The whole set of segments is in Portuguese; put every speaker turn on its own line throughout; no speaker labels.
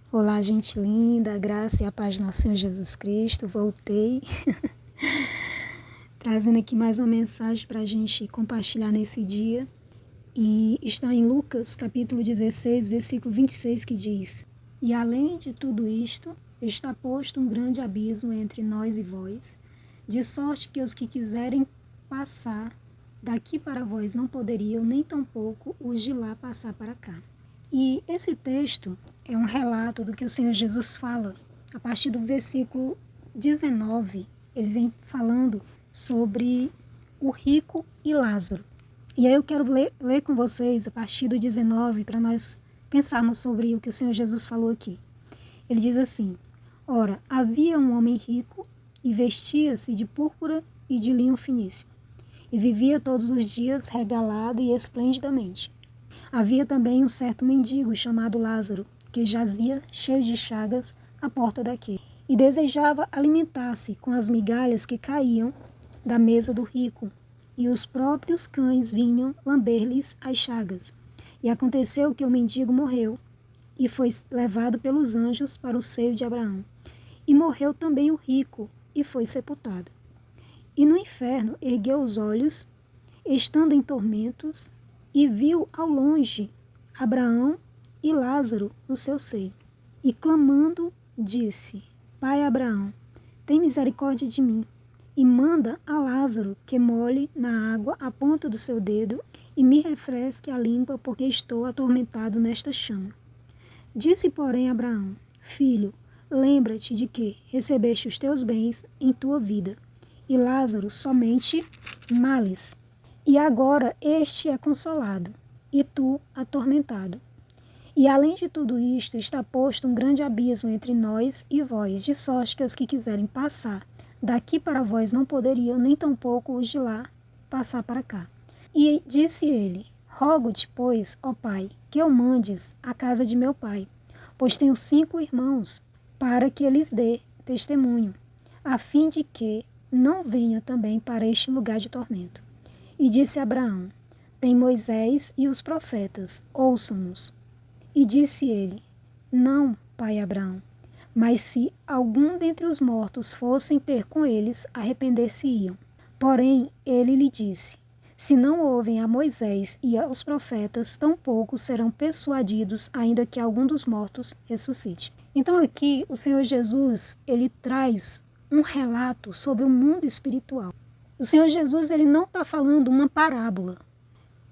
Olá, gente linda, a graça e a paz do nosso Senhor Jesus Cristo. Voltei, trazendo aqui mais uma mensagem para a gente compartilhar nesse dia. E está em Lucas, capítulo 16, versículo 26, que diz: E além de tudo isto, está posto um grande abismo entre nós e vós, de sorte que os que quiserem passar daqui para vós não poderiam, nem tampouco os de lá passar para cá. E esse texto é um relato do que o Senhor Jesus fala. A partir do versículo 19, ele vem falando sobre o rico e Lázaro. E aí eu quero ler com vocês a partir do 19 para nós pensarmos sobre o que o Senhor Jesus falou aqui. Ele diz assim: Ora, havia um homem rico e vestia-se de púrpura e de linho finíssimo, e vivia todos os dias regalado e esplendidamente. Havia também um certo mendigo chamado Lázaro, que jazia cheio de chagas à porta daquele, e desejava alimentar-se com as migalhas que caíam da mesa do rico, e os próprios cães vinham lamber-lhes as chagas. E aconteceu que o mendigo morreu, e foi levado pelos anjos para o seio de Abraão. E morreu também o rico, e foi sepultado. E no inferno ergueu os olhos, estando em tormentos, e viu ao longe Abraão e Lázaro no seu seio. E clamando, disse: Pai Abraão, tem misericórdia de mim, e manda a Lázaro que molhe na água a ponta do seu dedo e me refresque a língua, porque estou atormentado nesta chama. Disse, porém, Abraão: Filho, lembra-te de que recebeste os teus bens em tua vida, e Lázaro somente males. E agora este é consolado, e tu atormentado. E além de tudo isto, está posto um grande abismo entre nós e vós, de sorte que os que quiserem passar daqui para vós não poderiam, nem tampouco os de lá passar para cá. E disse ele: Rogo-te, pois, ó Pai, que eu mandes à casa de meu pai, pois tenho 5 irmãos, para que lhes dê testemunho, a fim de que não venha também para este lugar de tormento. E disse Abraão: Tem Moisés e os profetas, ouçam-nos. E disse ele: Não, pai Abraão, mas se algum dentre os mortos fossem ter com eles, arrepender-se-iam. Porém, ele lhe disse: Se não ouvem a Moisés e aos profetas, tampouco serão persuadidos, ainda que algum dos mortos ressuscite. Então aqui o Senhor Jesus, ele traz um relato sobre o mundo espiritual. O Senhor Jesus, ele não está falando uma parábola,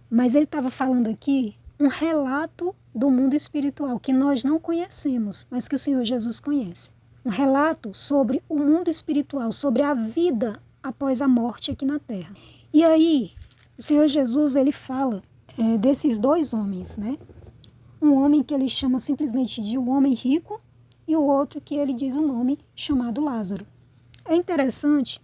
mas ele estava falando aqui um relato do mundo espiritual que nós não conhecemos, mas que o Senhor Jesus conhece. Um relato sobre o mundo espiritual, sobre a vida após a morte aqui na Terra. E aí, o Senhor Jesus, ele fala desses 2 homens, né? Um homem que ele chama simplesmente de um homem rico e o outro que ele diz um nome chamado Lázaro. É interessante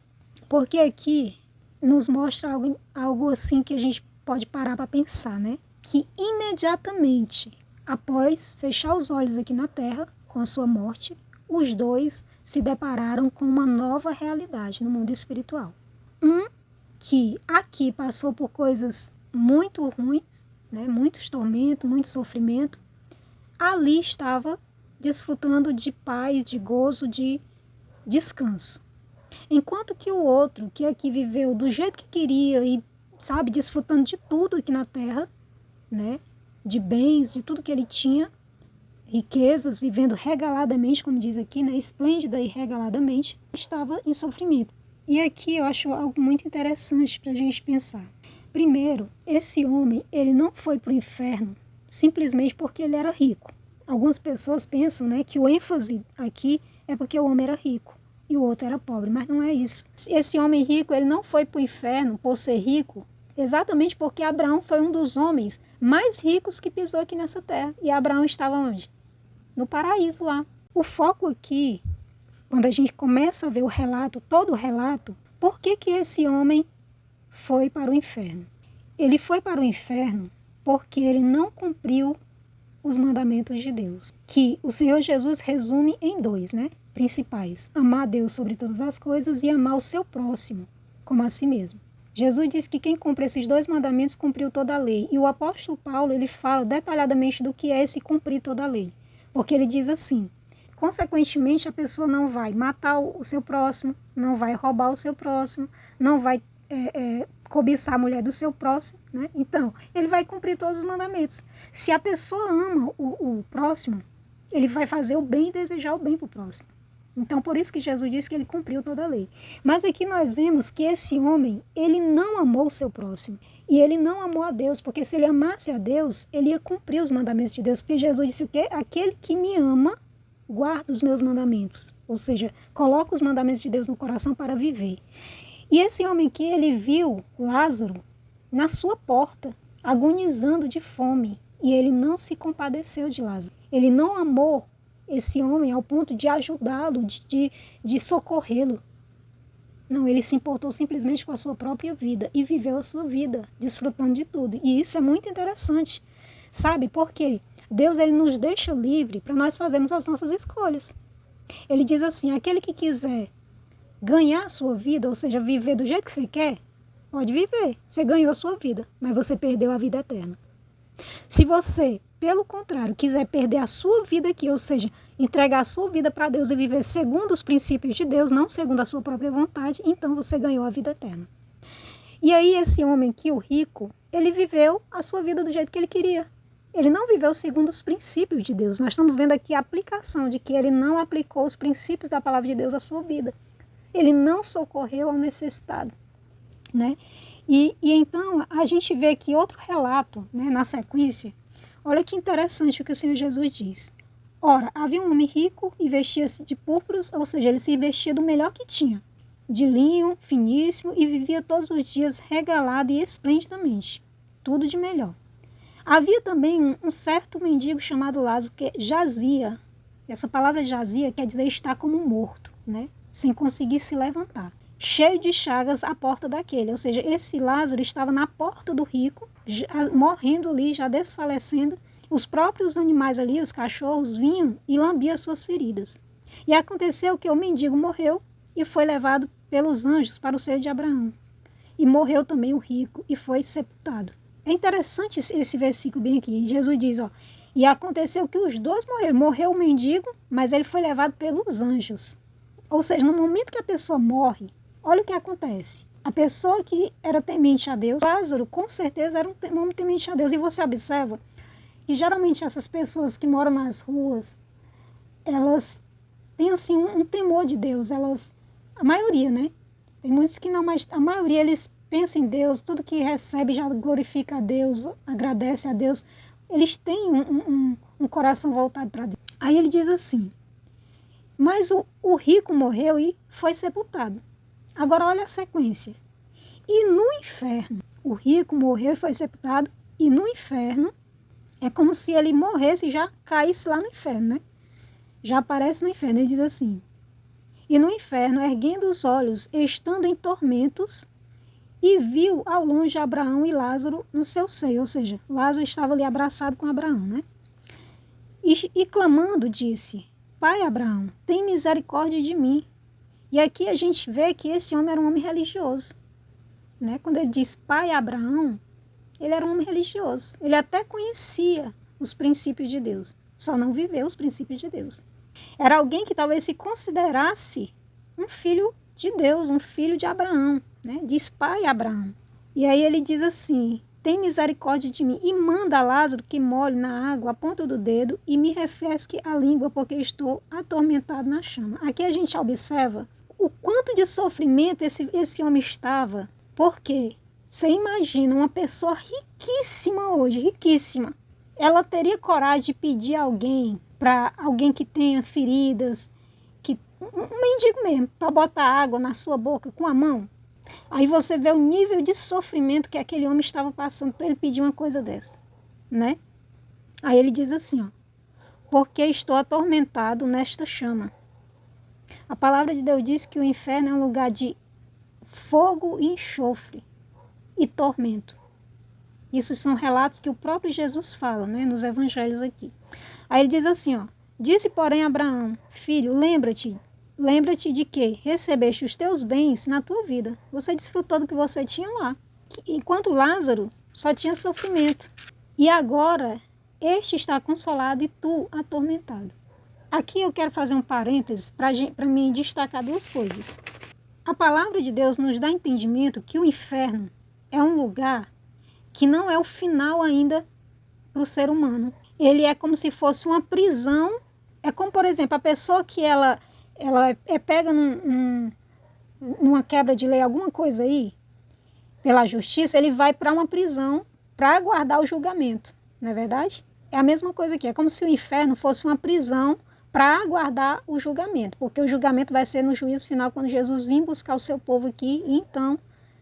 porque aqui nos mostra algo assim que a gente pode parar para pensar, né? Que imediatamente após fechar os olhos aqui na Terra, com a sua morte, os 2 se depararam com uma nova realidade no mundo espiritual. Um que aqui passou por coisas muito ruins, né? Muitos tormentos, muito sofrimento, ali estava desfrutando de paz, de gozo, de descanso. Enquanto que o outro, que aqui viveu do jeito que queria e, sabe, desfrutando de tudo aqui na Terra, né? De bens, de tudo que ele tinha, riquezas, vivendo regaladamente, como diz aqui, né? Esplêndida e regaladamente, estava em sofrimento. E aqui eu acho algo muito interessante para a gente pensar. Primeiro, esse homem, ele não foi para o inferno simplesmente porque ele era rico. Algumas pessoas pensam, né, que o ênfase aqui é porque o homem era rico e o outro era pobre, mas não é isso. Esse homem rico, ele não foi para o inferno por ser rico, exatamente porque Abraão foi um dos homens mais ricos que pisou aqui nessa terra. E Abraão estava onde? No paraíso lá. O foco aqui, quando a gente começa a ver o relato, todo o relato, por que esse homem foi para o inferno? Ele foi para o inferno porque ele não cumpriu os mandamentos de Deus, que o Senhor Jesus resume em 2, né? Principais: amar a Deus sobre todas as coisas e amar o seu próximo como a si mesmo. Jesus diz que quem cumpre esses 2 mandamentos cumpriu toda a lei. E o apóstolo Paulo, ele fala detalhadamente do que é esse cumprir toda a lei. Porque ele diz assim: consequentemente, a pessoa não vai matar o seu próximo, não vai roubar o seu próximo, não vai cobiçar a mulher do seu próximo, né? Então, ele vai cumprir todos os mandamentos. Se a pessoa ama o próximo, ele vai fazer o bem e desejar o bem para o próximo. Então, por isso que Jesus disse que ele cumpriu toda a lei. Mas aqui nós vemos que esse homem, ele não amou o seu próximo. E ele não amou a Deus, porque se ele amasse a Deus, ele ia cumprir os mandamentos de Deus. Porque Jesus disse o quê? Aquele que me ama, guarda os meus mandamentos. Ou seja, coloca os mandamentos de Deus no coração para viver. E esse homem aqui, ele viu Lázaro na sua porta, agonizando de fome. E ele não se compadeceu de Lázaro. Ele não amou esse homem ao ponto de ajudá-lo, de socorrê-lo. Não, ele se importou simplesmente com a sua própria vida e viveu a sua vida, desfrutando de tudo. E isso é muito interessante. Sabe por quê? Deus, ele nos deixa livre para nós fazermos as nossas escolhas. Ele diz assim: aquele que quiser ganhar a sua vida, ou seja, viver do jeito que você quer, pode viver. Você ganhou a sua vida, mas você perdeu a vida eterna. Se você, pelo contrário, quiser perder a sua vida aqui, ou seja, entregar a sua vida para Deus e viver segundo os princípios de Deus, não segundo a sua própria vontade, então você ganhou a vida eterna. E aí esse homem aqui, o rico, ele viveu a sua vida do jeito que ele queria. Ele não viveu segundo os princípios de Deus. Nós estamos vendo aqui a aplicação de que ele não aplicou os princípios da palavra de Deus à sua vida. Ele não socorreu ao necessitado, né? E então a gente vê aqui outro relato, né, na sequência. Olha que interessante o que o Senhor Jesus diz. Ora, havia um homem rico e vestia-se de púrpuras, ou seja, ele se vestia do melhor que tinha, de linho finíssimo, e vivia todos os dias regalado e esplendidamente, tudo de melhor. Havia também um certo mendigo chamado Lázaro que jazia. Essa palavra jazia quer dizer estar como morto, né, sem conseguir se levantar, cheio de chagas à porta daquele. Ou seja, esse Lázaro estava na porta do rico, morrendo ali, já desfalecendo. Os próprios animais ali, os cachorros, vinham e lambiam as suas feridas. E aconteceu que o mendigo morreu e foi levado pelos anjos para o seio de Abraão. E morreu também o rico e foi sepultado. É interessante esse versículo bem aqui. Jesus diz, ó, e aconteceu que os dois morreram. Morreu o mendigo, mas ele foi levado pelos anjos. Ou seja, no momento que a pessoa morre, olha o que acontece. A pessoa que era temente a Deus, Lázaro, com certeza era um homem temente a Deus. E você observa que geralmente essas pessoas que moram nas ruas, elas têm assim um temor de Deus. A maioria, né? Tem muitos que não, mas a maioria eles pensam em Deus, tudo que recebe já glorifica a Deus, agradece a Deus. Eles têm um coração voltado para Deus. Aí ele diz assim: mas o rico morreu e foi sepultado. Agora olha a sequência. E no inferno, o rico morreu e foi sepultado, e no inferno, é como se ele morresse e já caísse lá no inferno, né? Já aparece no inferno. Ele diz assim: e no inferno, erguendo os olhos, estando em tormentos, e viu ao longe Abraão e Lázaro no seu seio. Ou seja, Lázaro estava ali abraçado com Abraão, né? E clamando, disse: Pai Abraão, tem misericórdia de mim. E aqui a gente vê que esse homem era um homem religioso, né? Quando ele diz Pai Abraão, ele era um homem religioso. Ele até conhecia os princípios de Deus, só não viveu os princípios de Deus. Era alguém que talvez se considerasse um filho de Deus, um filho de Abraão, né? Diz Pai Abraão. E aí ele diz assim: tem misericórdia de mim e manda a Lázaro que molhe na água a ponta do dedo e me refresque a língua, porque estou atormentado na chama. Aqui a gente observa o quanto de sofrimento esse homem estava. Porque você imagina uma pessoa riquíssima hoje, riquíssima. Ela teria coragem de pedir a alguém, para alguém que tenha feridas, um mendigo mesmo, para botar água na sua boca com a mão? Aí você vê o nível de sofrimento que aquele homem estava passando para ele pedir uma coisa dessa, né? Aí ele diz assim, ó: porque estou atormentado nesta chama. A palavra de Deus diz que o inferno é um lugar de fogo e enxofre e tormento. Isso são relatos que o próprio Jesus fala, né, nos evangelhos aqui. Aí ele diz assim, ó: disse, porém, Abraão: filho, lembra-te de que recebeste os teus bens na tua vida. Você desfrutou do que você tinha lá. Enquanto Lázaro só tinha sofrimento. E agora este está consolado e tu atormentado. Aqui eu quero fazer um parênteses para mim destacar duas coisas. A palavra de Deus nos dá entendimento que o inferno é um lugar que não é o final ainda para o ser humano. Ele é como se fosse uma prisão. É como, por exemplo, a pessoa que ela é pega numa quebra de lei, alguma coisa aí, pela justiça, ele vai para uma prisão para aguardar o julgamento, não é verdade? É a mesma coisa aqui, é como se o inferno fosse uma prisão para aguardar o julgamento, porque o julgamento vai ser no juízo final, quando Jesus vir buscar o seu povo aqui, e então,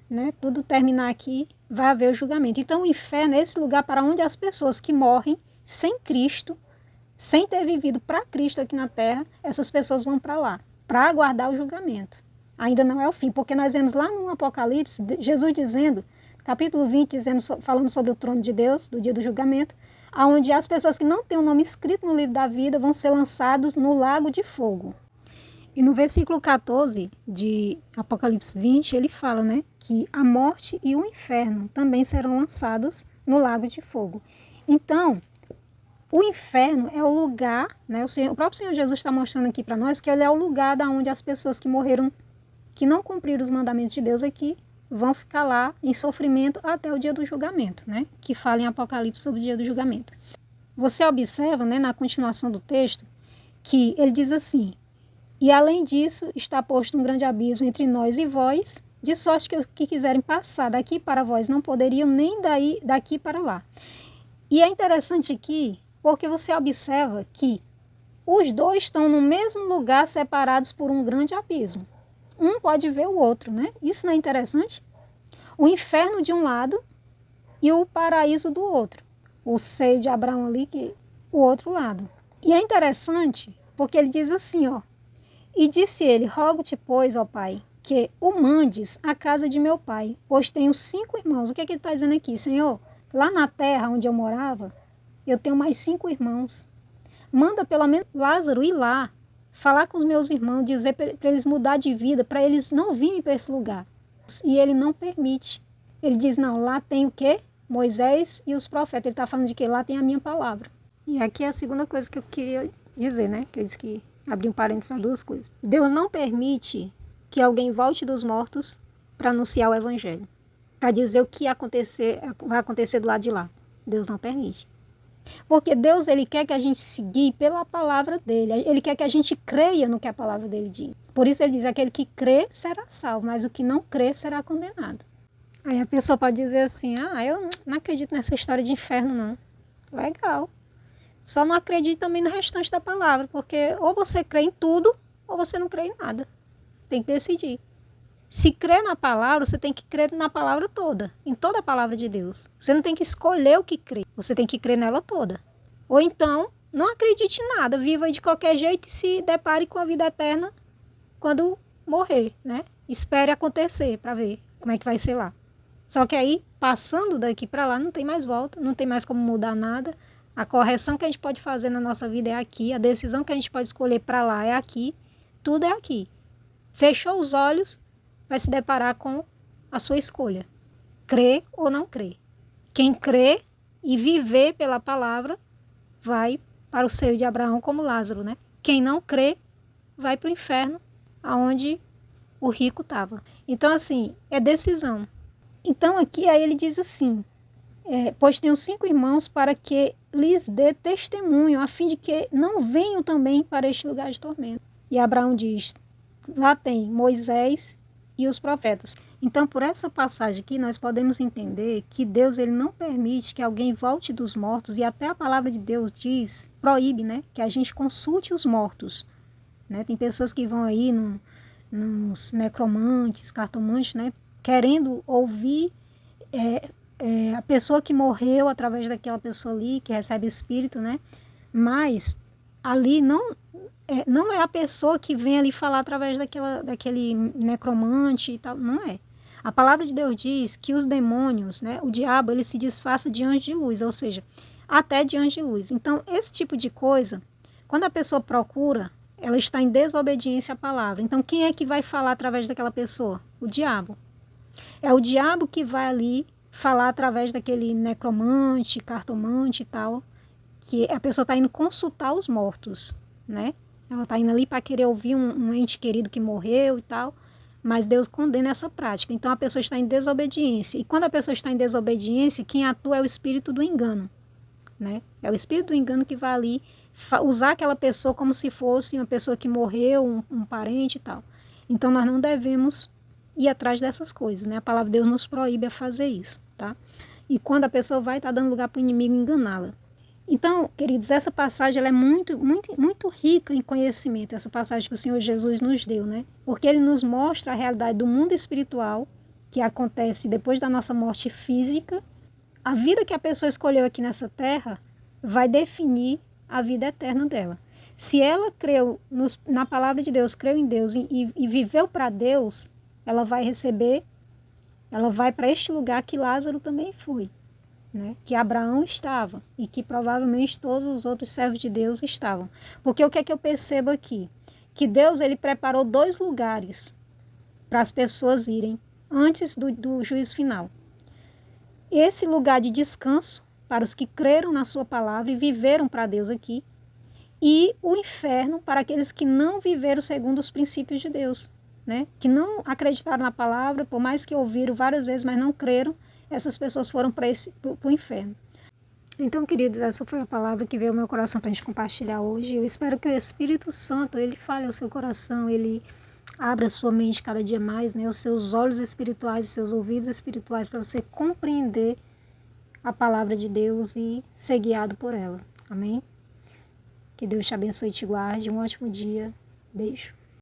né, tudo terminar aqui, vai haver o julgamento. Então o inferno é esse lugar para onde as pessoas que morrem sem Cristo, sem ter vivido para Cristo aqui na terra, essas pessoas vão para lá, para aguardar o julgamento. Ainda não é o fim, porque nós vemos lá no Apocalipse, Jesus dizendo, capítulo 20, falando sobre o trono de Deus, do dia do julgamento, onde as pessoas que não têm o nome escrito no livro da vida vão ser lançados no lago de fogo. E no versículo 14 de Apocalipse 20, ele fala, né, que a morte e o inferno também serão lançados no lago de fogo. Então, o inferno é o lugar, né, o próprio Senhor Jesus está mostrando aqui para nós que ele é o lugar da onde as pessoas que morreram, que não cumpriram os mandamentos de Deus aqui, vão ficar lá em sofrimento até o dia do julgamento, né? Que fala em Apocalipse sobre o dia do julgamento. Você observa, né, na continuação do texto, que ele diz assim: e além disso, está posto um grande abismo entre nós e vós, de sorte que os que quiserem passar daqui para vós não poderiam nem daqui para lá. E é interessante aqui, porque você observa que os dois estão no mesmo lugar, separados por um grande abismo. Um pode ver o outro, né? Isso não é interessante? O inferno de um lado e o paraíso do outro. O seio de Abraão ali, o outro lado. E é interessante, porque ele diz assim, ó. E disse ele, rogo-te, pois, ó pai, que o mandes à casa de meu pai, pois tenho 5 irmãos. O que é que ele está dizendo aqui? Senhor, lá na terra onde eu morava, eu tenho mais 5 irmãos. Manda pelo menos Lázaro ir lá, falar com os meus irmãos, dizer para eles mudar de vida, para eles não virem para esse lugar. E ele não permite. Ele diz, não, lá tem o quê? Moisés e os profetas. Ele está falando de que lá tem a minha palavra. E aqui é a segunda coisa que eu queria dizer, né? Que eu disse que abri um parênteses para duas coisas. Deus não permite que alguém volte dos mortos para anunciar o evangelho. Para dizer o que vai acontecer do lado de lá. Deus não permite. Porque Deus, ele quer que a gente se guie pela palavra dele. Ele quer que a gente creia no que a palavra dele diz. Por isso ele diz, aquele que crê será salvo, mas o que não crê será condenado. Aí a pessoa pode dizer assim, eu não acredito nessa história de inferno não. Legal. Só não acredito também no restante da palavra, porque ou você crê em tudo, ou você não crê em nada. Tem que decidir. Se crê na palavra, você tem que crer na palavra toda, em toda a palavra de Deus. Você não tem que escolher o que crer, você tem que crer nela toda. Ou então, não acredite em nada, viva de qualquer jeito e se depare com a vida eterna quando morrer, né? Espere acontecer para ver como é que vai ser lá. Só que aí, passando daqui para lá, não tem mais volta, não tem mais como mudar nada. A correção que a gente pode fazer na nossa vida é aqui, a decisão que a gente pode escolher para lá é aqui, tudo é aqui. Fechou os olhos, vai se deparar com a sua escolha. Crer ou não crer. Quem crê e viver pela palavra vai para o seio de Abraão como Lázaro, né? Quem não crê vai para o inferno, aonde o rico estava. Então, assim, é decisão. Então, aqui aí ele diz assim, pois tenho 5 irmãos para que lhes dê testemunho, a fim de que não venham também para este lugar de tormento. E Abraão diz, lá tem Moisés e os profetas. Então, por essa passagem aqui, nós podemos entender que Deus ele não permite que alguém volte dos mortos, e até a palavra de Deus diz, proíbe, né, que a gente consulte os mortos. Né? Tem pessoas que vão aí nos necromantes, cartomantes, né, querendo ouvir a pessoa que morreu através daquela pessoa ali, que recebe espírito, né? Mas ali não é a pessoa que vem ali falar através daquele necromante e tal, não é. A palavra de Deus diz que os demônios, né, o diabo, ele se disfarça de anjo de luz, ou seja, até de anjo de luz. Então, esse tipo de coisa, quando a pessoa procura, ela está em desobediência à palavra. Então, quem é que vai falar através daquela pessoa? O diabo. É o diabo que vai ali falar através daquele necromante, cartomante e tal, que a pessoa está indo consultar os mortos, né? Ela está indo ali para querer ouvir um ente querido que morreu e tal, mas Deus condena essa prática. Então a pessoa está em desobediência. E quando a pessoa está em desobediência, quem atua é o espírito do engano, né? É o espírito do engano que vai ali usar aquela pessoa como se fosse uma pessoa que morreu, um parente e tal. Então nós não devemos ir atrás dessas coisas, né? A palavra de Deus nos proíbe a fazer isso, tá? E quando a pessoa vai, está dando lugar para o inimigo enganá-la. Então, queridos, essa passagem ela é muito rica em conhecimento, essa passagem que o Senhor Jesus nos deu, né? Porque ele nos mostra a realidade do mundo espiritual que acontece depois da nossa morte física. A vida que a pessoa escolheu aqui nessa terra vai definir a vida eterna dela. Se ela creu na palavra de Deus, creu em Deus e viveu para Deus, ela vai receber, ela vai para este lugar que Lázaro também foi, né? Que Abraão estava e que provavelmente todos os outros servos de Deus estavam. Porque o que é que eu percebo aqui? Que Deus ele preparou 2 lugares para as pessoas irem antes do juízo final. Esse lugar de descanso para os que creram na sua palavra e viveram para Deus aqui, e o inferno para aqueles que não viveram segundo os princípios de Deus, né? Que não acreditaram na palavra, por mais que ouviram várias vezes, mas não creram, essas pessoas foram para o inferno. Então, queridos, essa foi a palavra que veio ao meu coração para a gente compartilhar hoje. Eu espero que o Espírito Santo, ele fale ao seu coração, ele abra a sua mente cada dia mais, né? Os seus olhos espirituais, os seus ouvidos espirituais, para você compreender a palavra de Deus e ser guiado por ela. Amém? Que Deus te abençoe e te guarde. Um ótimo dia. Beijo.